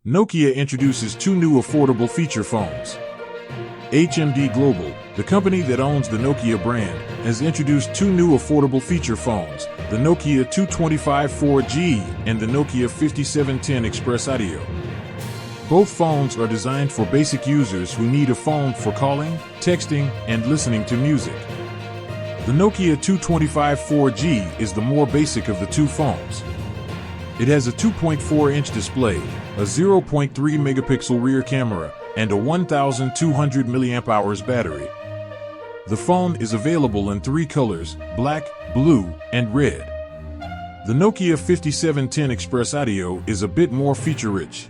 Nokia introduces two new affordable feature phones. HMD Global, the company that owns the Nokia brand, has introduced two new affordable feature phones, the Nokia 225 4G and the Nokia 5710 XpressAudio. Both phones are designed for basic users who need a phone for calling, texting, and listening to music. The Nokia 225 4G is the more basic of the two phones. It has a 2.4-inch display, a 0.3 megapixel rear camera, and a 1200 mAh battery. The phone is available in three colors: black, blue, and red. The Nokia 5710 XpressAudio is a bit more feature-rich.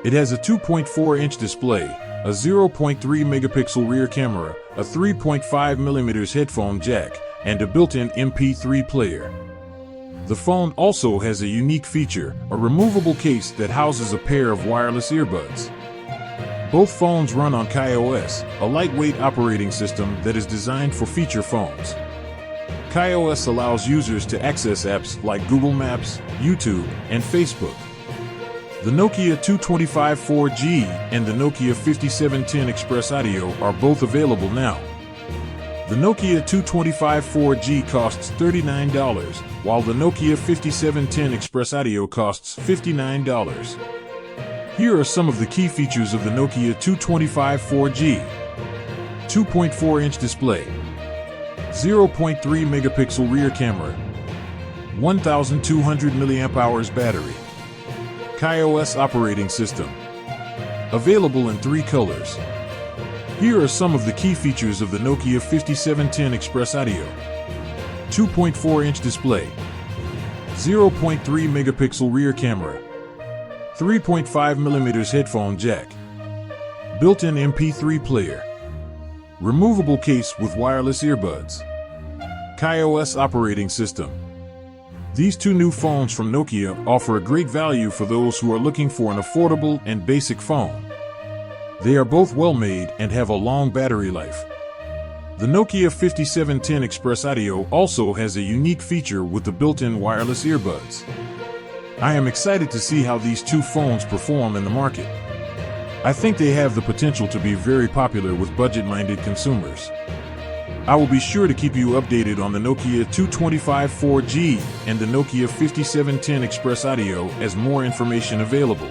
It has a 2.4-inch display, a 0.3 megapixel rear camera, a 3.5mm headphone jack, and a built-in MP3 player. The phone also has a unique feature, a removable case that houses a pair of wireless earbuds. Both phones run on KaiOS, a lightweight operating system that is designed for feature phones. KaiOS allows users to access apps like Google Maps, YouTube, and Facebook. The Nokia 225 4G and the Nokia 5710 XpressAudio are both available now. The Nokia 225 4G costs $39, while the Nokia 5710 XpressAudio costs $59. Here are some of the key features of the Nokia 225 4G. 2.4-inch display, 0.3 megapixel rear camera, 1200 mAh battery, KaiOS operating system. Available in three colors. Here are some of the key features of the Nokia 5710 XpressAudio. 2.4-inch display, 0.3 megapixel rear camera, 3.5mm headphone jack, built-in MP3 player, removable case with wireless earbuds, KaiOS operating system. These two new phones from Nokia offer a great value for those who are looking for an affordable and basic phone. They are both well made and have a long battery life. The Nokia 5710 XpressAudio also has a unique feature with the built-in wireless earbuds. I am excited to see how these two phones perform in the market. I think they have the potential to be very popular with budget-minded consumers. I will be sure to keep you updated on the Nokia 225 4G and the Nokia 5710 XpressAudio as more information available.